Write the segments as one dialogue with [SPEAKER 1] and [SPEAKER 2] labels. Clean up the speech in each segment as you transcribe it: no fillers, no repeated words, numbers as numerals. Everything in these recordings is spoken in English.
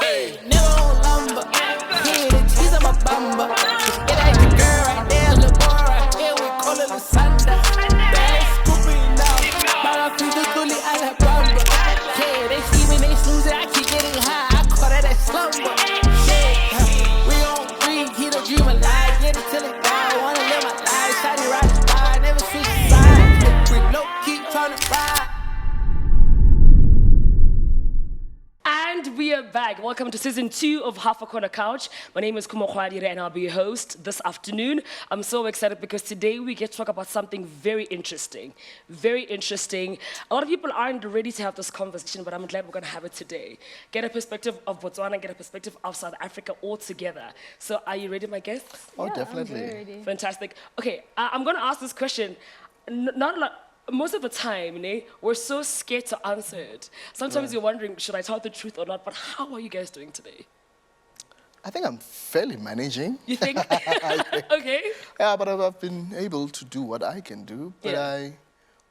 [SPEAKER 1] Never on lumber. Yeah, the cheese on my bumper. Yeah, that's the girl right there, little boy right here. We call her Lusanda. Bad scooping now. Para frito tuli a la bamba. Yeah, they see me, they snooze it. I keep getting high. I call that a slumber. Yeah, we on breathe. He don't dream alive. Get it till it die. Wanna live my life. Shawty ride the bar. Never switch sides. With no keep trying to ride.
[SPEAKER 2] And we are back. Welcome to season 2 of Half a Corner Couch. My name is Khumo Kgwaadira and I'll be your host this afternoon. I'm so excited because today we get to talk about something very interesting. Very interesting. A lot of people aren't ready to have this conversation, but I'm glad we're going to have it today. Get a perspective of Botswana, get a perspective of South Africa all together. So are you ready, my guests?
[SPEAKER 3] Oh, yeah, definitely.
[SPEAKER 4] I'm very ready.
[SPEAKER 2] Fantastic. Okay, I'm going to ask this question. Most of the time, we're so scared to answer it. Sometimes you're wondering, should I tell the truth or not? But how are you guys doing today?
[SPEAKER 3] I think I'm fairly managing.
[SPEAKER 2] You think? Okay.
[SPEAKER 3] Yeah, but I've been able to do what I can do. But
[SPEAKER 2] Yeah.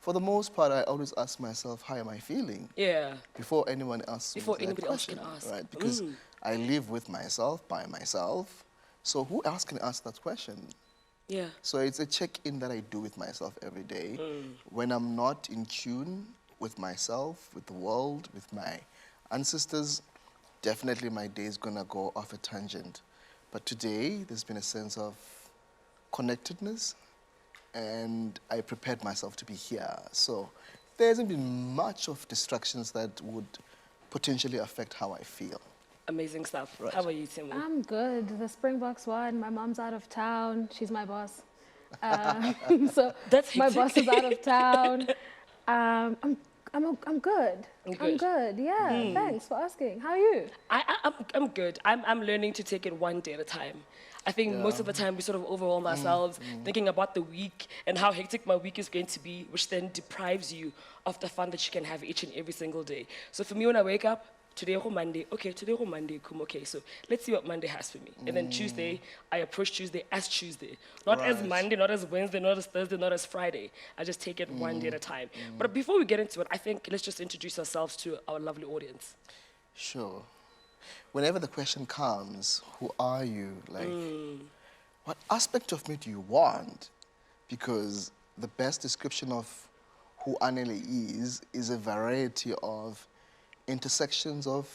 [SPEAKER 3] for the most part, I always ask myself, how am I feeling?
[SPEAKER 2] Yeah.
[SPEAKER 3] Before anyone asks me
[SPEAKER 2] Before
[SPEAKER 3] that
[SPEAKER 2] anybody else
[SPEAKER 3] question,
[SPEAKER 2] can ask.
[SPEAKER 3] Right? Because I live with myself, by myself. So who else can ask that question?
[SPEAKER 2] Yeah.
[SPEAKER 3] So it's a check-in that I do with myself every day. When I'm not in tune with myself, with the world, with my ancestors, definitely my day is gonna go off a tangent. But today, there's been a sense of connectedness, and I prepared myself to be here. So there hasn't been much of distractions that would potentially affect how I feel.
[SPEAKER 2] Amazing stuff.
[SPEAKER 3] Right.
[SPEAKER 2] How about you, Timo?
[SPEAKER 4] I'm good. The Springboks won. My mom's out of town. She's my boss. So
[SPEAKER 2] That's
[SPEAKER 4] my
[SPEAKER 2] hectic.
[SPEAKER 4] boss is out of town. I'm good.
[SPEAKER 2] You're
[SPEAKER 4] I'm
[SPEAKER 2] good.
[SPEAKER 4] good. Yeah. Thanks for asking. How are you?
[SPEAKER 2] I'm good. I'm learning to take it one day at a time. I think most of the time we sort of overwhelm ourselves thinking about the week and how hectic my week is going to be, which then deprives you of the fun that you can have each and every single day. So for me, when I wake up, today is Monday. Okay, today is Monday. Okay, so let's see what Monday has for me. And then Tuesday, I approach Tuesday as Tuesday. Not as
[SPEAKER 3] Right.
[SPEAKER 2] Monday, not as Wednesday, not as Thursday, not as Friday. I just take it one day at a time. But before we get into it, I think let's just introduce ourselves to our lovely audience.
[SPEAKER 3] Sure. Whenever the question comes, who are you? Like, what aspect of me do you want? Because the best description of who Anele is a variety of intersections of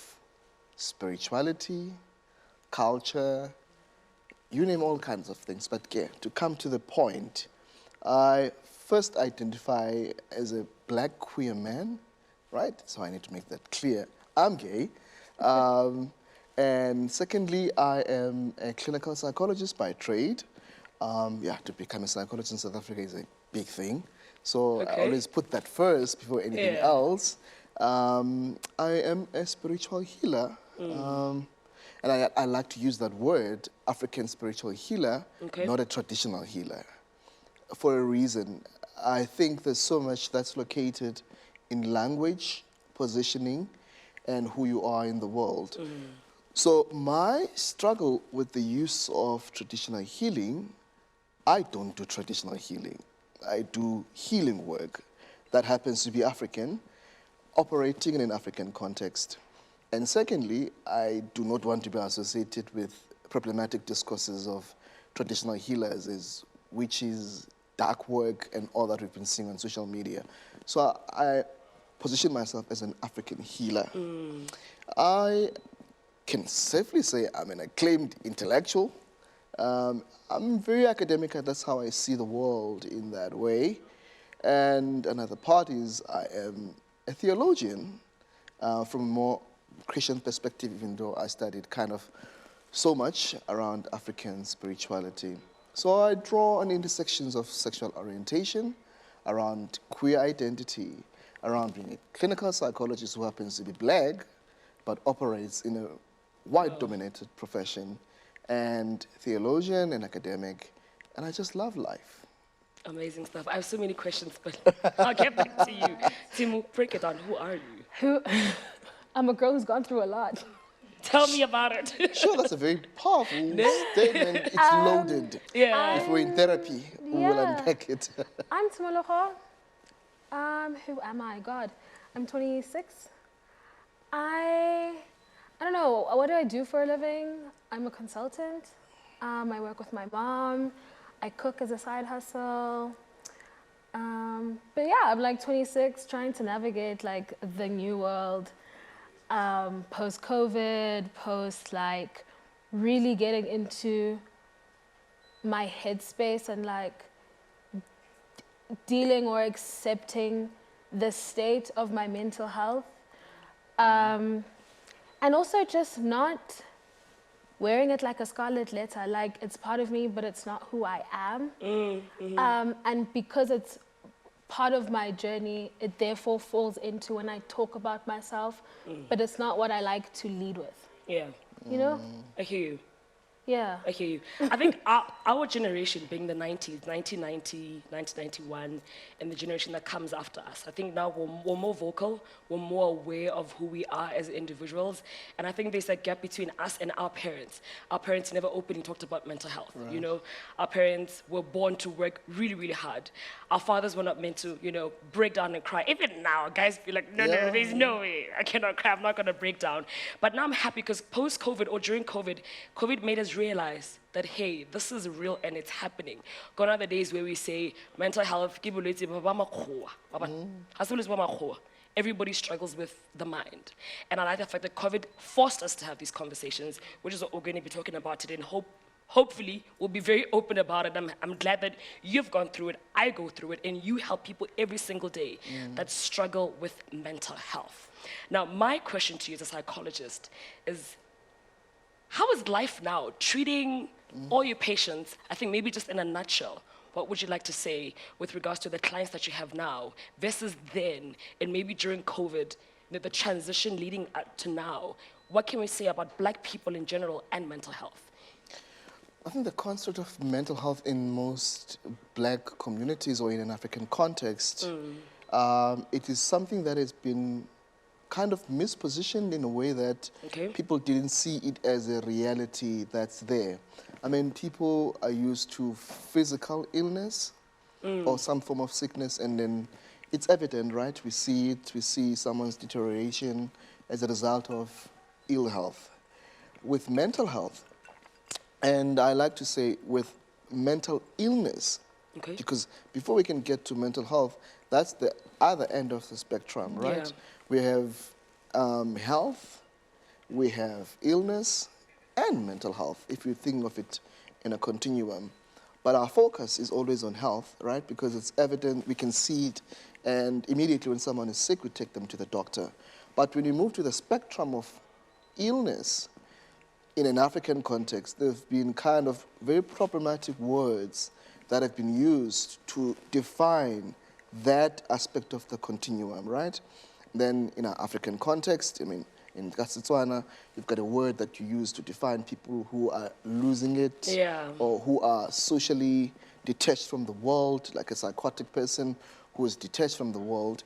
[SPEAKER 3] spirituality, culture, you name all kinds of things. But yeah, to come to the point, I first identify as a black queer man, right? So I need to make that clear. I'm gay. And secondly, I am a clinical psychologist by trade. To become a psychologist in South Africa is a big thing. So I
[SPEAKER 2] Okay.
[SPEAKER 3] always put that first before anything
[SPEAKER 2] Yeah.
[SPEAKER 3] else. I am a spiritual healer. And I like to use that word, African spiritual healer,
[SPEAKER 2] Okay.
[SPEAKER 3] not a traditional healer. For a reason. I think there's so much that's located in language, positioning, and who you are in the world. So my struggle with the use of traditional healing, I don't do traditional healing. I do healing work that happens to be African, operating in an African context. And secondly, I do not want to be associated with problematic discourses of traditional healers as witches, dark work, and all that we've been seeing on social media. So I position myself as an African healer. I can safely say I'm an acclaimed intellectual. I'm very academic, and that's how I see the world in that way. And another part is I am a theologian from a more Christian perspective, even though I studied kind of so much around African spirituality. So I draw on intersections of sexual orientation, around queer identity, around being a clinical psychologist who happens to be black, but operates in a white-dominated profession, and theologian and academic, and I just love life.
[SPEAKER 2] Amazing stuff. I have so many questions, but I'll get back to you. Timo, break it down. Who are you?
[SPEAKER 4] I'm a girl who's gone through a lot.
[SPEAKER 2] Tell me about it.
[SPEAKER 3] Sure, that's a very powerful statement. It's loaded.
[SPEAKER 2] Yeah.
[SPEAKER 3] If we're in therapy, we will
[SPEAKER 4] yeah.
[SPEAKER 3] unpack it.
[SPEAKER 4] I'm Tshimologo. Who am I? God, I'm 26. I'm I don't know, what do I do for a living? I'm a consultant. I work with my mom. I cook as a side hustle. But yeah, I'm like 26, trying to navigate like the new world, post-COVID, post like really getting into my headspace and like dealing or accepting the state of my mental health. And also just not wearing it like a scarlet letter, like it's part of me, but it's not who I am. And because it's part of my journey, it therefore falls into when I talk about myself, but it's not what I like to lead with,
[SPEAKER 2] Yeah,
[SPEAKER 4] you know?
[SPEAKER 2] I hear you.
[SPEAKER 4] Yeah.
[SPEAKER 2] I hear you. I think our generation, being the 90s, 1990, 1991, and the generation that comes after us, I think now we're more vocal, we're more aware of who we are as individuals, and I think there's a gap between us and our parents. Our parents never openly talked about mental health, you know? Our parents were born to work really, really hard. Our fathers were not meant to, you know, break down and cry. Even now, guys feel like, no, there's no way. I cannot cry, I'm not gonna break down. But now I'm happy because post-COVID or during COVID, COVID made us realize that, hey, this is real and it's happening. Gone are the days where we say mental health, everybody struggles with the mind. And I like the fact that COVID forced us to have these conversations, which is what we're going to be talking about today, and hopefully we'll be very open about it. I'm glad that you've gone through it, I go through it, and you help people every single day that struggle with mental health. Now, my question to you as a psychologist is, how is life now treating all your patients? I think maybe just in a nutshell, what would you like to say with regards to the clients that you have now versus then, and maybe during COVID, the transition leading up to now? What can we say about Black people in general and mental health?
[SPEAKER 3] I think the construct of mental health in most Black communities or in an African context, it is something that has been kind of mispositioned in a way that people didn't see it as a reality that's there. I mean, people are used to physical illness or some form of sickness, and then it's evident, right? We see it, we see someone's deterioration as a result of ill health. With mental health, and I like to say with mental illness, because before we can get to mental health, that's the other end of the spectrum, right?
[SPEAKER 2] Yeah.
[SPEAKER 3] We have health, we have illness, and mental health, if you think of it in a continuum. But our focus is always on health, right? Because it's evident, we can see it, and immediately when someone is sick, we take them to the doctor. But when you move to the spectrum of illness, in an African context, there have been kind of very problematic words that have been used to define that aspect of the continuum, right? Then in an African context, I mean, in Siswana, you've got a word that you use to define people who are losing it, or who are socially detached from the world, like a psychotic person who is detached from the world.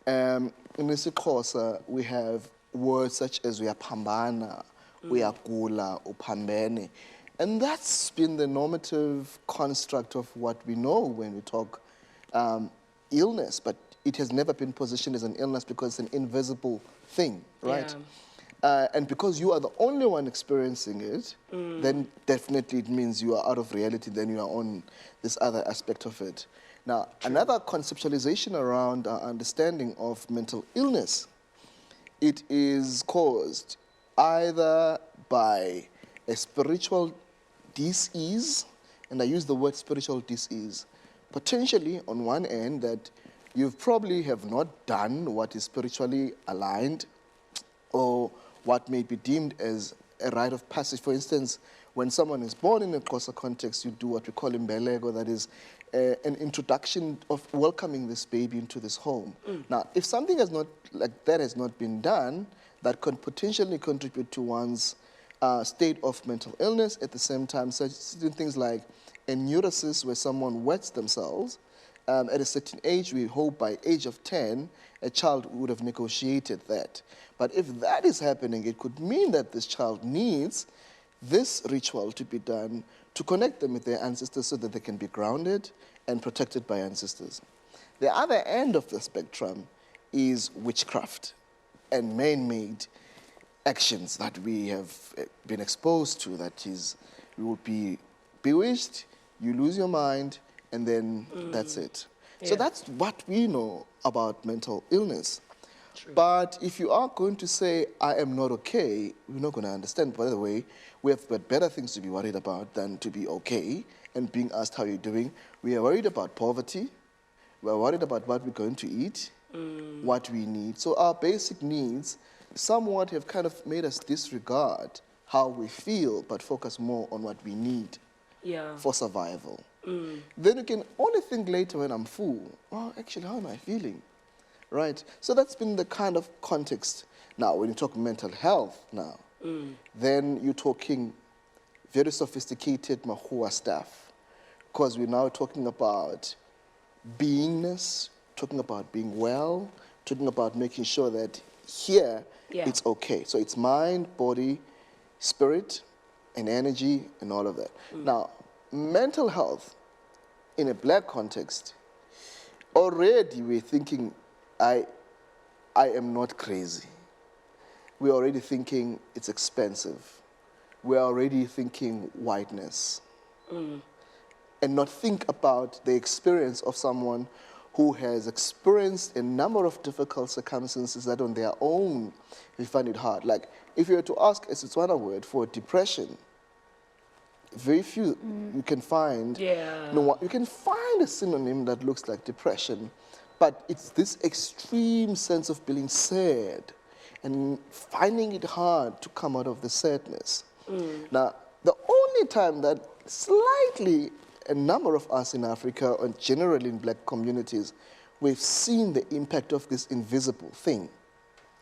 [SPEAKER 3] In isiXhosa, we have words such as uyapambana, uyagula, upambene. And that's been the normative construct of what we know when we talk illness, but it has never been positioned as an illness because it's an invisible thing, right? And because you are the only one experiencing it, then definitely it means you are out of reality, then you are on this other aspect of it. Now, another conceptualization around our understanding of mental illness, it is caused either by a spiritual dis-ease, and I use the word spiritual dis-ease, potentially on one end that you probably have not done what is spiritually aligned or what may be deemed as a rite of passage. For instance, when someone is born in a Xhosa context, you do what we call imbeleko, that is an introduction of welcoming this baby into this home. Now, if something has not, like that has not been done, that can potentially contribute to one's state of mental illness. At the same time, such things like a neurosis where someone wets themselves. At a certain age, we hope by age of 10, a child would have negotiated that. But if that is happening, it could mean that this child needs this ritual to be done to connect them with their ancestors so that they can be grounded and protected by ancestors. The other end of the spectrum is witchcraft and man-made actions that we have been exposed to, that is, you will be bewitched, you lose your mind, and then that's it. So
[SPEAKER 2] Yeah.
[SPEAKER 3] that's what we know about mental illness.
[SPEAKER 2] True.
[SPEAKER 3] But if you are going to say, I am not okay, we're not going to understand. By the way, we have got better things to be worried about than to be okay and being asked how you're doing. We are worried about poverty. We are worried about what we're going to eat, what we need. So our basic needs somewhat have kind of made us disregard how we feel, but focus more on what we need
[SPEAKER 2] Yeah.
[SPEAKER 3] for survival. Then you can only think later when I'm full, oh, actually, how am I feeling? Right? So that's been the kind of context. Now, when you talk mental health now, then you're talking very sophisticated mahua stuff, because we're now talking about beingness, talking about being well, talking about making sure that here
[SPEAKER 2] Yeah.
[SPEAKER 3] it's okay. So it's mind, body, spirit, and energy, and all of that. Now, mental health in a black context, already we're thinking, I am not crazy. We're already thinking it's expensive. We're already thinking whiteness. And not think about the experience of someone who has experienced a number of difficult circumstances that on their own we find it hard. Like, if you were to ask a Siswana word for depression, very few you can find.
[SPEAKER 2] Yeah.
[SPEAKER 3] You can find a synonym that looks like depression, but it's this extreme sense of being sad and finding it hard to come out of the sadness. Now, the only time that slightly a number of us in Africa, and generally in black communities, we've seen the impact of this invisible thing,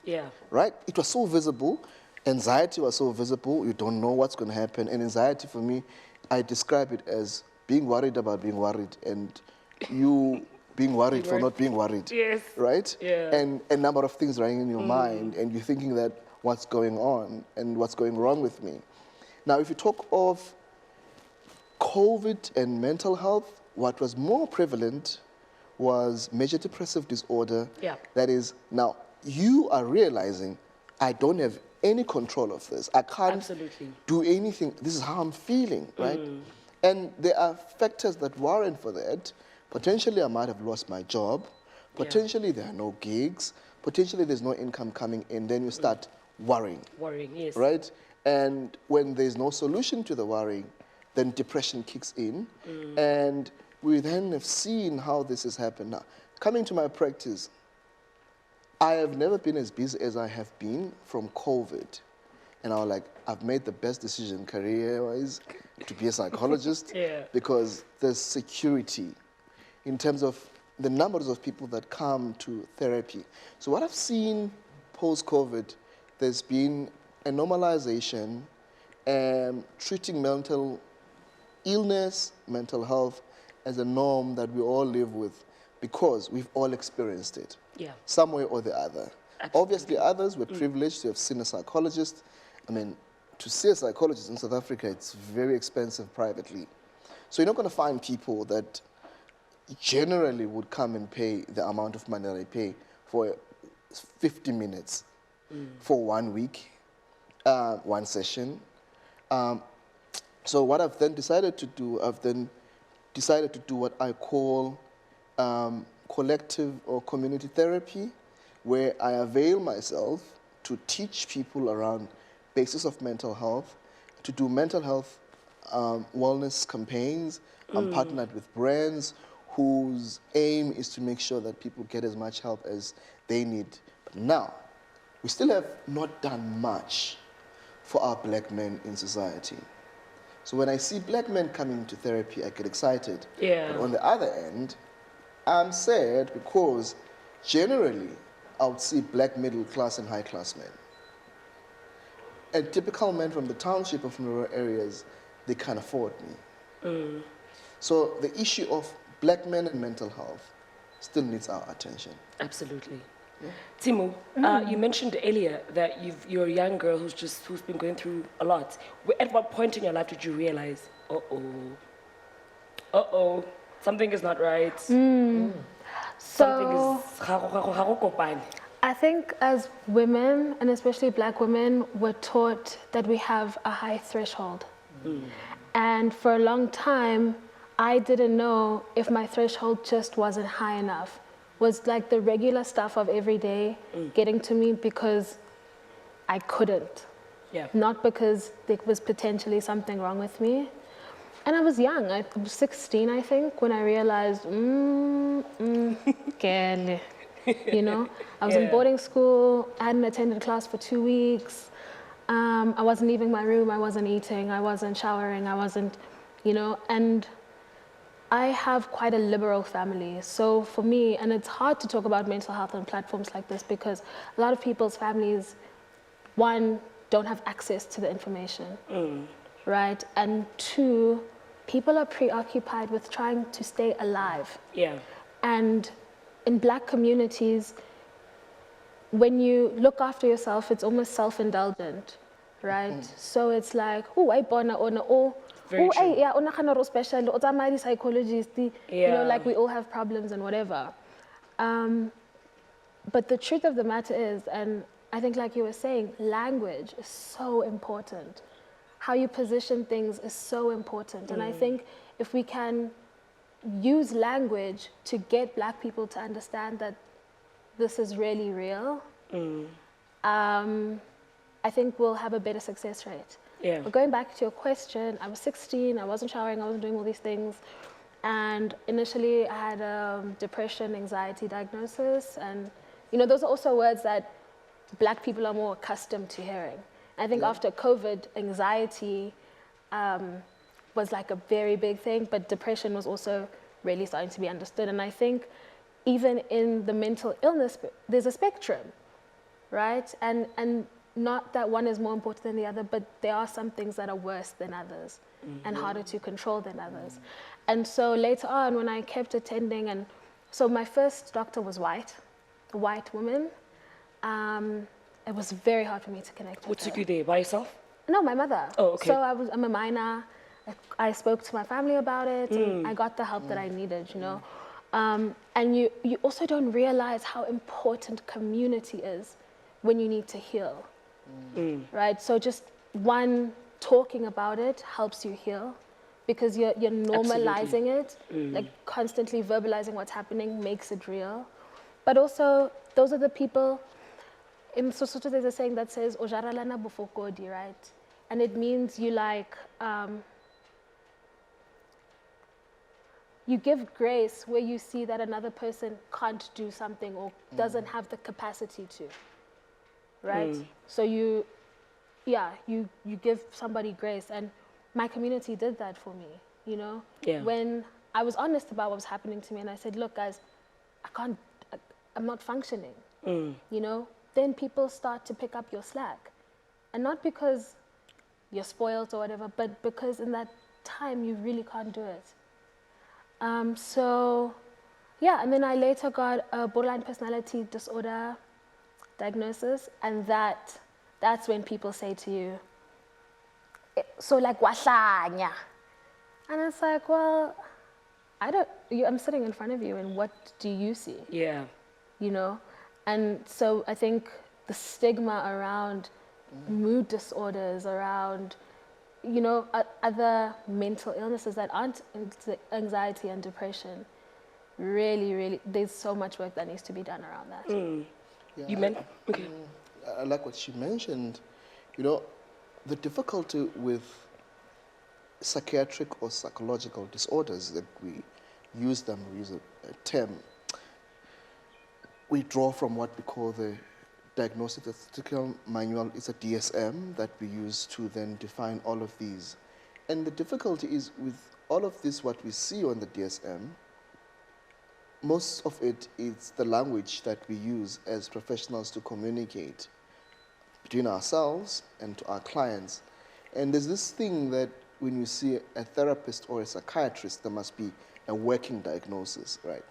[SPEAKER 2] Yeah.
[SPEAKER 3] right? It was so visible. Anxiety was so visible. You don't know what's going to happen. And anxiety, for me, I describe it as being worried about being worried, and you being worried for not being worried.
[SPEAKER 2] Yes.
[SPEAKER 3] Right?
[SPEAKER 2] Yeah.
[SPEAKER 3] And a number of things running in your mind, and you're thinking that what's going on and what's going wrong with me. Now, if you talk of COVID and mental health, what was more prevalent was major depressive disorder.
[SPEAKER 2] Yeah.
[SPEAKER 3] That is, now you are realizing, I don't have any control of this. I can't
[SPEAKER 2] Absolutely.
[SPEAKER 3] do anything. This is how I'm feeling, right? And there are factors that warrant for that. Potentially, I might have lost my job. Potentially, there are no gigs. Potentially, there's no income coming in. Then you start worrying.
[SPEAKER 2] Worrying, yes.
[SPEAKER 3] Right? And when there's no solution to the worrying, then depression kicks in. And we then have seen how this has happened. Now, coming to my practice, I have never been as busy as I have been from COVID. And I was like, I've made the best decision career-wise to be a psychologist.
[SPEAKER 2] Yeah.
[SPEAKER 3] Because there's security in terms of the numbers of people that come to therapy. So what I've seen post-COVID, there's been a normalization, treating mental illness, mental health as a norm that we all live with because we've all experienced it.
[SPEAKER 2] Yeah.
[SPEAKER 3] Some way or the other.
[SPEAKER 2] Absolutely.
[SPEAKER 3] Obviously, others were privileged to have seen a psychologist. I mean, to see a psychologist in South Africa, it's very expensive privately. So you're not going to find people that generally would come and pay the amount of money that I pay for 50 minutes for 1 week, one session. So what I've then decided to do, what I call collective or community therapy, where I avail myself to teach people around basis of mental health, to do mental health wellness campaigns. I'm partnered with brands whose aim is to make sure that people get as much help as they need. But now, we still have not done much for our black men in society. So when I see black men coming to therapy, I get excited.
[SPEAKER 2] Yeah.
[SPEAKER 3] But on the other end, I'm sad because generally, I would see black middle class and high class men. And typical men from the township or from rural areas, they can't afford me. So the issue of black men and mental health still needs our attention.
[SPEAKER 2] Absolutely. Timo, you mentioned earlier that you're a young girl who's been going through a lot. At what point in your life did you realize, something is not right?
[SPEAKER 4] So
[SPEAKER 2] Something is...
[SPEAKER 4] I think as women, and especially Black women, we're taught that we have a high threshold. And for a long time, I didn't know if my threshold just wasn't high enough. Was like the regular stuff of every day getting to me because I couldn't.
[SPEAKER 2] Yeah.
[SPEAKER 4] Not because there was potentially something wrong with me. And I was young, I was 16, I think, when I realized, Kelly. You know, I was in boarding school, I hadn't attended class for 2 weeks. I wasn't leaving my room, I wasn't eating, I wasn't showering, I wasn't, you know, and I have quite a liberal family. So for me, and it's hard to talk about mental health on platforms like this because a lot of people's families, one, don't have access to the information, right? And two, people are preoccupied with trying to stay alive.
[SPEAKER 2] Yeah.
[SPEAKER 4] And in Black communities, when you look after yourself, it's almost self-indulgent, right? So it's like, oh, I born oh,
[SPEAKER 2] Very
[SPEAKER 4] oh,
[SPEAKER 2] true.
[SPEAKER 4] yeah, oh, special, oh, I'm a psychologist, you know, like we all have problems and whatever. But the truth of the matter is, and I think like you were saying, language is so important. How you position things is so important. And I think if we can use language to get Black people to understand that this is really real, I think we'll have a better success rate.
[SPEAKER 2] Yeah.
[SPEAKER 4] But going back to your question, I was 16, I wasn't showering, I wasn't doing all these things. And initially I had a depression, anxiety diagnosis. And, you know, those are also words that Black people are more accustomed to hearing. I think after COVID, anxiety was like a very big thing, but depression was also really starting to be understood. And I think even in the mental illness, there's a spectrum, right? And not that one is more important than the other, but there are some things that are worse than others and harder to control than others. And so later on, when I kept attending, and so my first doctor was white, a white woman. It was very hard for me to connect with
[SPEAKER 2] What
[SPEAKER 4] her.
[SPEAKER 2] took you there? By yourself?
[SPEAKER 4] No, my mother.
[SPEAKER 2] Oh, okay.
[SPEAKER 4] So I'm a minor. I spoke to my family about it, and I got the help that I needed, you know. And you also don't realize how important community is when you need to heal, right? So just one, talking about it helps you heal because you're normalizing it, like constantly verbalizing what's happening makes it real. But also, those are the people, in Sesotho there's a saying that says, "Ojaralana bofokodi," right? And it means you like, you give grace where you see that another person can't do something or doesn't have the capacity to, right? So you give somebody grace, and my community did that for me, you know?
[SPEAKER 2] Yeah.
[SPEAKER 4] When I was honest about what was happening to me and I said, look guys, I'm not functioning, you know? Then people start to pick up your slack. And not because you're spoiled or whatever, but because in that time you really can't do it. So, yeah, and then I later got a borderline personality disorder diagnosis, and that's when people say to you, so like, wahlanya? And it's like, well, I'm sitting in front of you, and what do you see?
[SPEAKER 2] Yeah.
[SPEAKER 4] You know? And so I think the stigma around mood disorders, around, you know, other mental illnesses that aren't anxiety and depression, really, there's so much work that needs to be done around that.
[SPEAKER 3] Yeah,
[SPEAKER 2] You meant? Okay.
[SPEAKER 3] I like what she mentioned. You know, the difficulty with psychiatric or psychological disorders that we use a term, we draw from what we call the Diagnostic Statistical Manual. It's a DSM that we use to then define all of these. And the difficulty is with all of this, what we see on the DSM, most of it is the language that we use as professionals to communicate between ourselves and to our clients. And there's this thing that when you see a therapist or a psychiatrist, there must be a working diagnosis, right?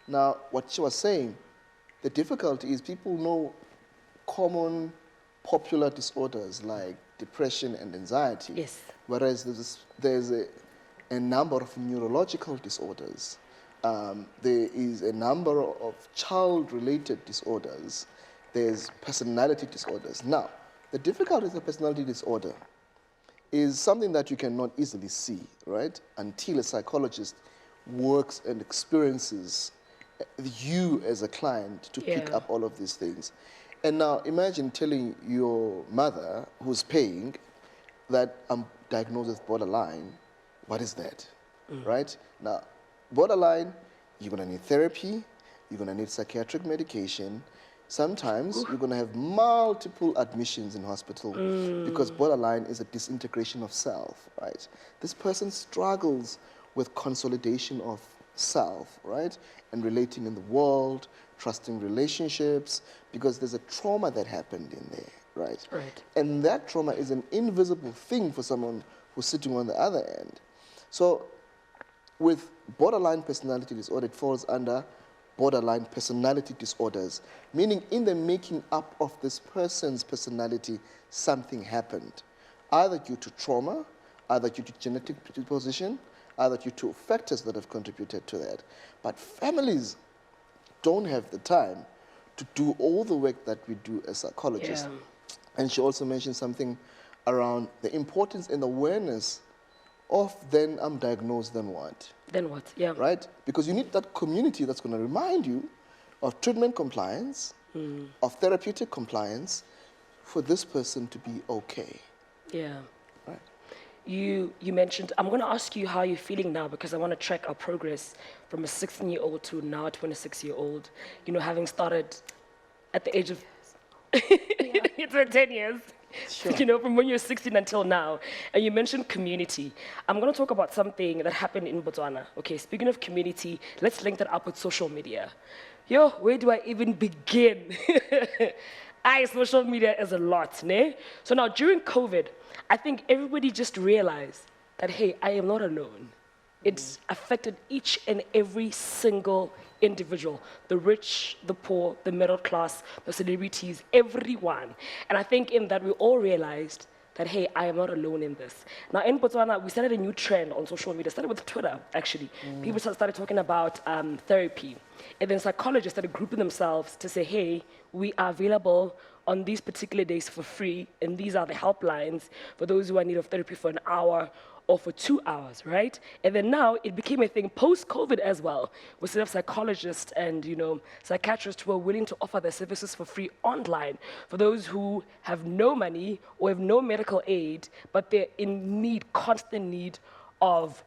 [SPEAKER 3] Now, what she was saying, the difficulty is people know common popular disorders like depression and anxiety.
[SPEAKER 2] Yes.
[SPEAKER 3] Whereas there's a number of neurological disorders. There is a number of child-related disorders. there's personality disorders. Now, the difficulty with a personality disorder is something that you cannot easily see, right? Until a psychologist works and experiences you as a client to pick up all of these things. And now imagine telling your mother who's paying that I'm diagnosed with borderline. What is that, right? Now, borderline, you're gonna need therapy, you're gonna need psychiatric medication. Sometimes you're gonna have multiple admissions in hospital because borderline is a disintegration of self, right? This person struggles with consolidation of self, right? And relating in the world, trusting relationships, because there's a trauma that happened in there, right?
[SPEAKER 2] Right.
[SPEAKER 3] And that trauma is an invisible thing for someone who's sitting on the other end. So with borderline personality disorder, it falls under borderline personality disorders, meaning in the making up of this person's personality, something happened, either due to trauma, either due to genetic predisposition, either due to factors that have contributed to that. But families don't have the time to do all the work that we do as psychologists.
[SPEAKER 2] Yeah.
[SPEAKER 3] And she also mentioned something around the importance and awareness of then I'm diagnosed, then what?
[SPEAKER 2] Then what? Yeah.
[SPEAKER 3] Right? Because you need that community that's going to remind you of treatment compliance, of therapeutic compliance, for this person to be okay.
[SPEAKER 2] Yeah.
[SPEAKER 3] Right?
[SPEAKER 2] You mentioned, I'm going to ask you how you're feeling now because I want to track our progress from a 16-year-old to now a 26-year-old, you know, having started at the age of, it's been 10 years.
[SPEAKER 3] Sure.
[SPEAKER 2] You know, from when you're 16 until now. And you mentioned community. I'm going to talk about something that happened in Botswana. Okay, speaking of community, let's link that up with social media. Yo, where do I even begin? Social media is a lot, ne? So now, during COVID, I think everybody just realized that, hey, I am not alone. It's affected each and every single individual, the rich, the poor, the middle class, the celebrities, everyone. And I think in that we all realized that, hey, I am not alone in this. Now in Botswana, we started a new trend on social media, started with Twitter, actually. People started talking about therapy. And then psychologists started grouping themselves to say, hey, we are available on these particular days for free, and these are the helplines for those who are in need of therapy for an hour or for 2 hours, right? And then now it became a thing post-COVID as well. We still have psychologists and, you know, psychiatrists who are willing to offer their services for free online for those who have no money or have no medical aid, but they're in need, constant need of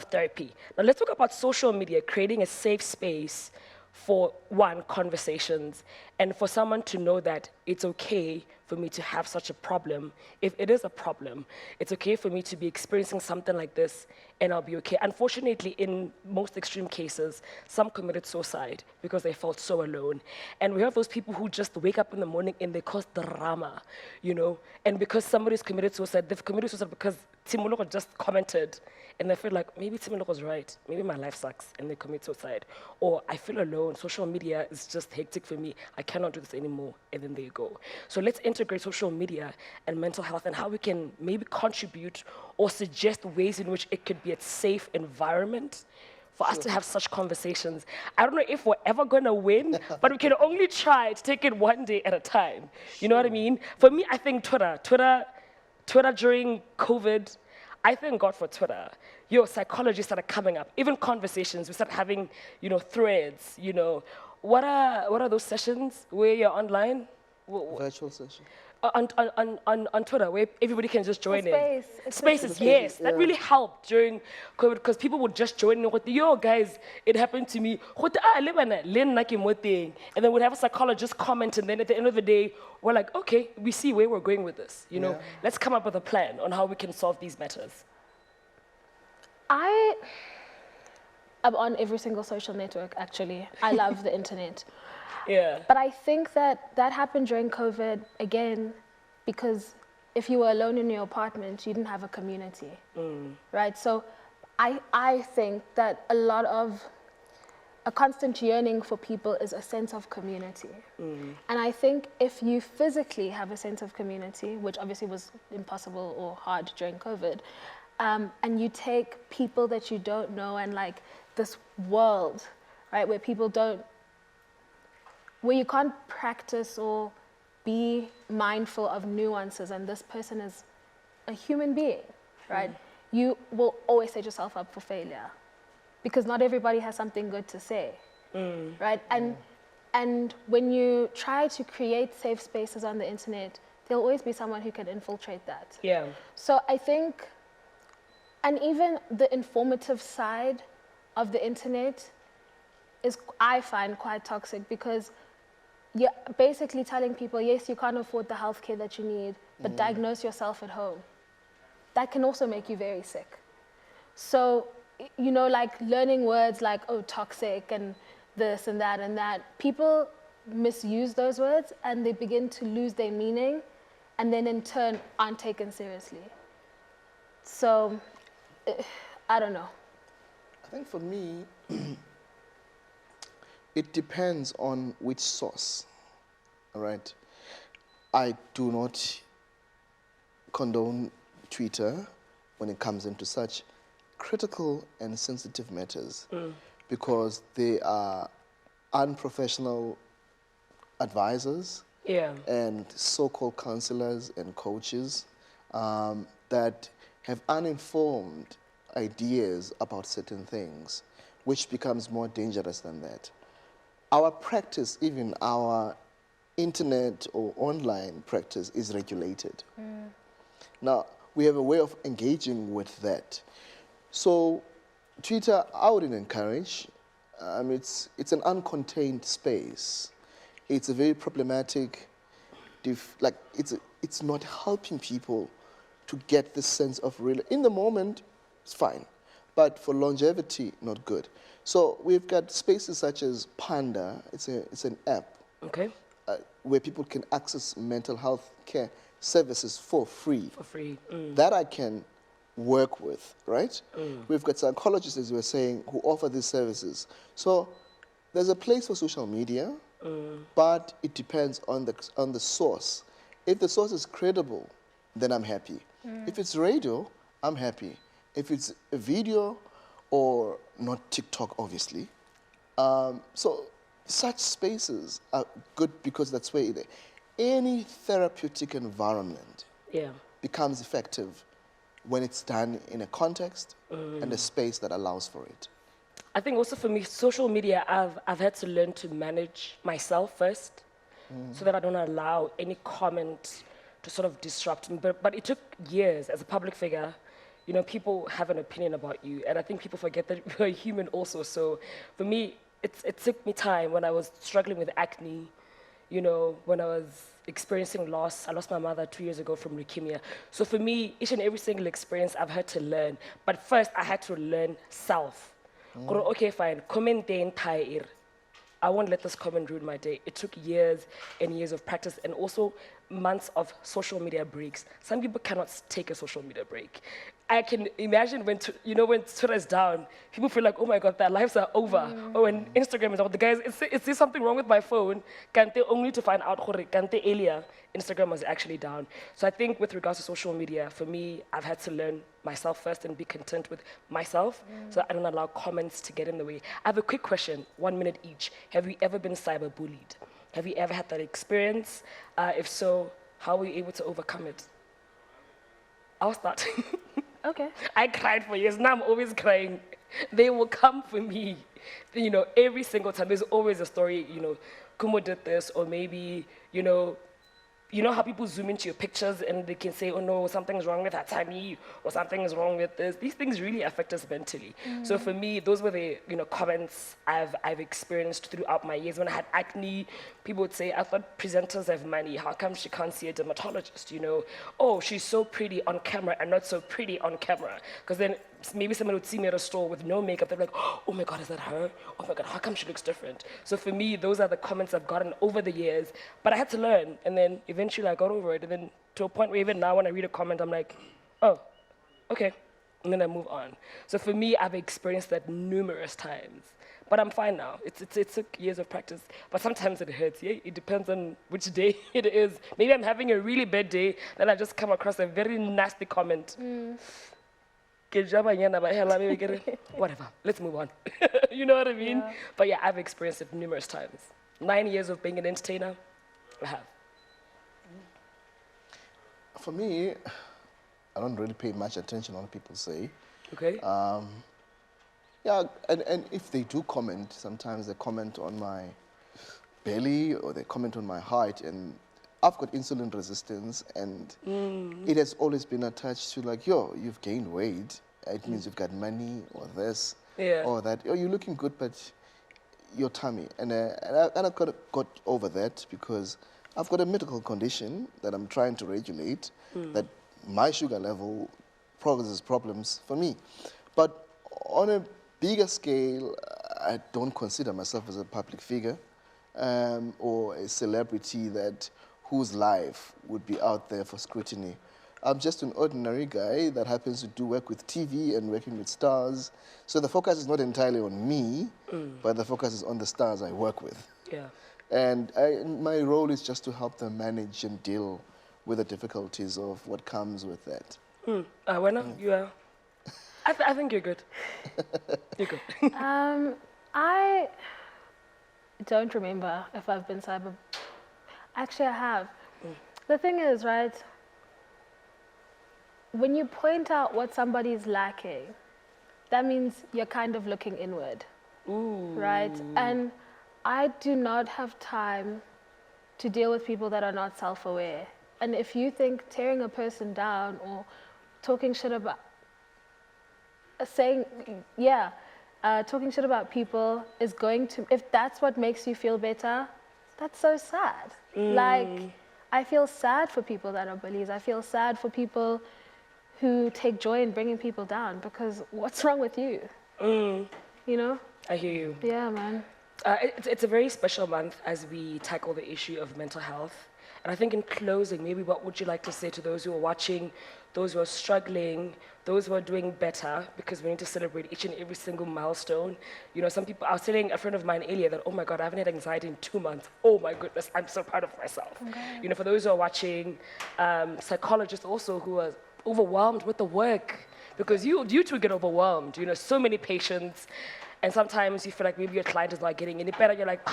[SPEAKER 2] therapy. Now let's talk about social media, creating a safe space for one, conversations, and for someone to know that it's okay for me to have such a problem. If it is a problem, it's okay for me to be experiencing something like this and I'll be okay. Unfortunately, in most extreme cases, some committed suicide because they felt so alone. And we have those people who just wake up in the morning and they cause drama, you know? And because somebody's committed suicide, they've committed suicide because Tshimologo just commented and they feel like, maybe Tshimologo's right, maybe my life sucks, and they commit suicide. Or I feel alone, social media is just hectic for me, I cannot do this anymore, and then they go. So let's integrate social media and mental health and how we can maybe contribute or suggest ways in which it could be a safe environment for us to have such conversations. I don't know if we're ever gonna win, but we can only try to take it one day at a time. You know what I mean? For me, I think Twitter during COVID, I thank God for Twitter. Psychologists started coming up, even conversations. We started having, you know, threads. You know, what are those sessions where you're online?
[SPEAKER 3] Virtual session.
[SPEAKER 2] On Twitter, where everybody can just join in.
[SPEAKER 4] It's
[SPEAKER 2] Spaces, yes. That really helped during COVID because people would just join in with, yo, guys, it happened to me. And then we'd have a psychologist comment, and then at the end of the day, we're like, okay, we see where we're going with this. You know, let's come up with a plan on how we can solve these matters.
[SPEAKER 4] I am on every single social network, actually. I love the internet.
[SPEAKER 2] Yeah.
[SPEAKER 4] But I think that happened during COVID, again, because if you were alone in your apartment, you didn't have a community, right? So I think that a constant yearning for people is a sense of community. And I think if you physically have a sense of community, which obviously was impossible or hard during COVID, and you take people that you don't know and like this world, right, where people don't where you can't practice or be mindful of nuances, and this person is a human being, right? You will always set yourself up for failure because not everybody has something good to say, right? And when you try to create safe spaces on the internet, there'll always be someone who can infiltrate that.
[SPEAKER 2] Yeah.
[SPEAKER 4] So I think, and even the informative side of the internet is, I find, quite toxic because you're basically telling people, yes, you can't afford the healthcare that you need, but diagnose yourself at home. That can also make you very sick. So, you know, like learning words like, oh, toxic and this and that, people misuse those words and they begin to lose their meaning and then in turn aren't taken seriously. So, I don't know.
[SPEAKER 3] I think for me, it depends on which source, all right? I do not condone Twitter when it comes into such critical and sensitive matters because they are unprofessional advisors and so-called counselors and coaches that have uninformed ideas about certain things, which becomes more dangerous than that. Our practice, even our internet or online practice, is regulated. Now, we have a way of engaging with that. So, Twitter, I wouldn't encourage. It's an uncontained space. It's a very problematic, it's not helping people to get the sense of real. In the moment, it's fine, but for longevity, not good. So we've got spaces such as Panda. It's an app where people can access mental health care services for free.
[SPEAKER 2] For free.
[SPEAKER 3] That I can work with, right? We've got psychologists, as we were saying, who offer these services. So there's a place for social media, but it depends on the source. If the source is credible, then I'm happy. If it's radio, I'm happy. If it's a video, or not TikTok, obviously. So such spaces are good because that's where any therapeutic environment becomes effective when it's done in a context and a space that allows for it.
[SPEAKER 2] I think also for me, social media, I've had to learn to manage myself first so that I don't allow any comment to sort of disrupt me. But it took years as a public figure. You know, people have an opinion about you, and I think people forget that you're a human also. So for me, it took me time when I was struggling with acne, you know, when I was experiencing loss. I lost my mother 2 years ago from leukemia. So for me, each and every single experience I've had to learn. But first, I had to learn self. Okay, fine, comment in Thai. I won't let this comment ruin my day. It took years and years of practice and also months of social media breaks. Some people cannot take a social media break. I can imagine when Twitter is down, people feel like, oh my God, their lives are over. Or when Instagram is out, the guys, is there something wrong with my phone? Kante only to find out, Kante earlier, Instagram was actually down. So I think with regards to social media, for me, I've had to learn myself first and be content with myself so I don't allow comments to get in the way. I have a quick question, 1 minute each. Have you ever been cyberbullied? Have you ever had that experience? If so, how were you able to overcome it? I'll start.
[SPEAKER 4] Okay.
[SPEAKER 2] I cried for years. Now I'm always crying. They will come for me. You know, every single time. There's always a story, you know, Khumo did this, or maybe, you know how people zoom into your pictures and they can say, oh no, something's wrong with Hatani, or something is wrong with this. These things really affect us mentally. So for me, those were the comments I've experienced throughout my years. When I had acne, people would say, I thought presenters have money. How come she can't see a dermatologist? You know, oh, she's so pretty on camera and not so pretty on camera. Because then maybe someone would see me at a store with no makeup. They're like, oh my God, is that her? Oh my God, how come she looks different? So for me, those are the comments I've gotten over the years. But I had to learn. And then eventually I got over it. And then to a point where even now when I read a comment, I'm like, oh, okay. And then I move on. So for me, I've experienced that numerous times. But I'm fine now. It took years of practice. But sometimes it hurts. Yeah? It depends on which day it is. Maybe I'm having a really bad day, then I just come across a very nasty comment. Whatever, let's move on. You know what I mean?
[SPEAKER 4] Yeah.
[SPEAKER 2] But yeah, I've experienced it numerous times. 9 years of being an entertainer? I have.
[SPEAKER 3] For me, I don't really pay much attention on what people say.
[SPEAKER 2] Okay.
[SPEAKER 3] Yeah, and if they do comment, sometimes they comment on my belly or they comment on my height, and I've got insulin resistance, and it has always been attached to like, yo, you've gained weight. It means you've got money or this or that. Oh, you're looking good, but your tummy. And I got over that because I've got a medical condition that I'm trying to regulate, that my sugar level causes problems for me. But on a bigger scale, I don't consider myself as a public figure or a celebrity whose life would be out there for scrutiny. I'm just an ordinary guy that happens to do work with TV and working with stars. So the focus is not entirely on me, but the focus is on the stars I work with.
[SPEAKER 2] Yeah.
[SPEAKER 3] And my role is just to help them manage and deal with the difficulties of what comes with that.
[SPEAKER 2] You are. I think you're good. You're good.
[SPEAKER 4] I don't remember if I've been cyber. Actually, I have. The thing is, right, when you point out what somebody's lacking, that means you're kind of looking inward.
[SPEAKER 2] Ooh.
[SPEAKER 4] Right? And I do not have time to deal with people that are not self-aware. And if you think tearing a person down or talking shit about, talking shit about people is going to, if that's what makes you feel better, that's so sad. Like, I feel sad for people that are bullies. I feel sad for people who take joy in bringing people down, because what's wrong with you? You know?
[SPEAKER 2] I hear you.
[SPEAKER 4] Yeah, man.
[SPEAKER 2] It's a very special month as we tackle the issue of mental health. And I think in closing, maybe what would you like to say to those who are watching, those who are struggling, those who are doing better, because we need to celebrate each and every single milestone. You know, some people, I was telling a friend of mine earlier that, oh my God, I haven't had anxiety in 2 months. Oh my goodness, I'm so proud of myself. Okay. You know, for those who are watching, psychologists also who are overwhelmed with the work, because you too get overwhelmed, you know, so many patients, and sometimes you feel like maybe your client is not getting any better. You're like,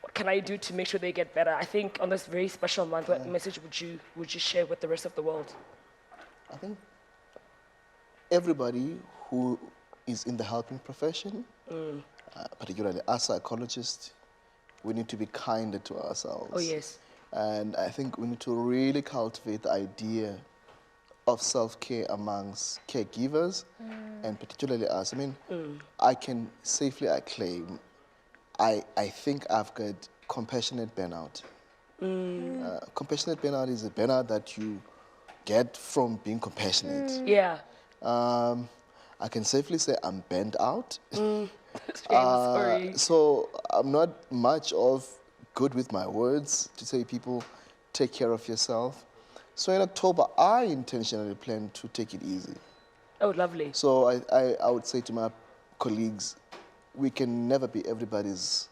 [SPEAKER 2] what can I do to make sure they get better? I think on this very special month, what message would you share with the rest of the world?
[SPEAKER 3] I think everybody who is in the helping profession, particularly us psychologists, we need to be kinder to ourselves.
[SPEAKER 2] Oh, yes.
[SPEAKER 3] And I think we need to really cultivate the idea of self-care amongst caregivers, and particularly us. I mean, I can safely acclaim, I think I've got compassionate burnout. Compassionate burnout is a burnout that you get from being compassionate.
[SPEAKER 2] Yeah.
[SPEAKER 3] I can safely say I'm burnt out.
[SPEAKER 2] Sorry.
[SPEAKER 3] So I'm not much of good with my words to say people take care of yourself. So in October, I intentionally plan to take it easy.
[SPEAKER 2] Oh, lovely.
[SPEAKER 3] So I would say to my colleagues, we can never be everybody's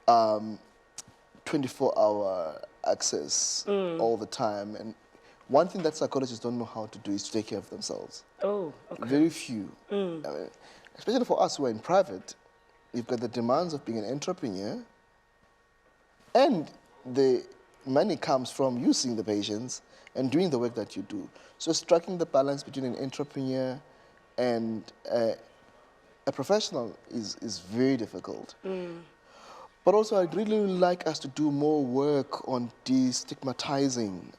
[SPEAKER 3] 24-hour access all the time. And one thing that psychologists don't know how to do is to take care of themselves.
[SPEAKER 2] Oh, okay.
[SPEAKER 3] Very few. I mean, especially for us who are in private, you've got the demands of being an entrepreneur, and the money comes from you seeing the patients and doing the work that you do. So striking the balance between an entrepreneur and a professional is very difficult. But also, I'd really like us to do more work on destigmatizing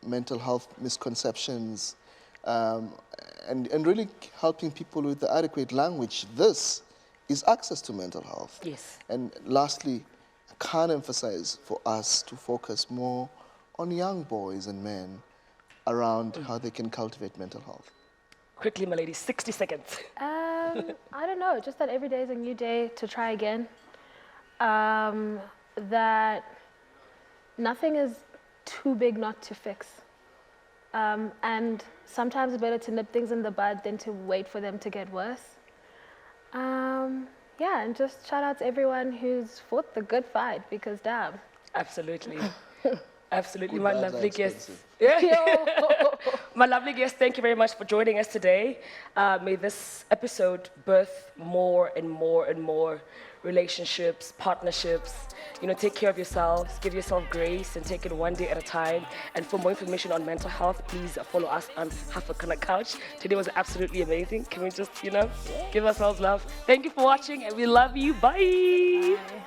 [SPEAKER 3] mental health misconceptions and really helping people with the adequate language. This is access to mental health.
[SPEAKER 2] Yes.
[SPEAKER 3] And lastly, I can't emphasize for us to focus more on young boys and men around how they can cultivate mental health.
[SPEAKER 2] Quickly, my lady, 60 seconds.
[SPEAKER 4] I don't know, just that every day is a new day to try again. That nothing is too big not to fix. And sometimes it's better to nip things in the bud than to wait for them to get worse. Yeah, and just shout out to everyone who's fought the good fight, because damn.
[SPEAKER 2] Absolutely. Absolutely,
[SPEAKER 3] Good
[SPEAKER 2] my
[SPEAKER 3] vibes are
[SPEAKER 2] lovely guest.
[SPEAKER 3] expensive.
[SPEAKER 2] Yeah. My lovely guest, thank you very much for joining us today. May this episode birth more and more and more relationships, partnerships. You know, take care of yourselves, give yourself grace, and take it one day at a time. And for more information on mental health, please follow us on Half a Corner Couch. Today was absolutely amazing. Can we just, give ourselves love? Thank you for watching, and we love you. Bye.
[SPEAKER 4] Bye.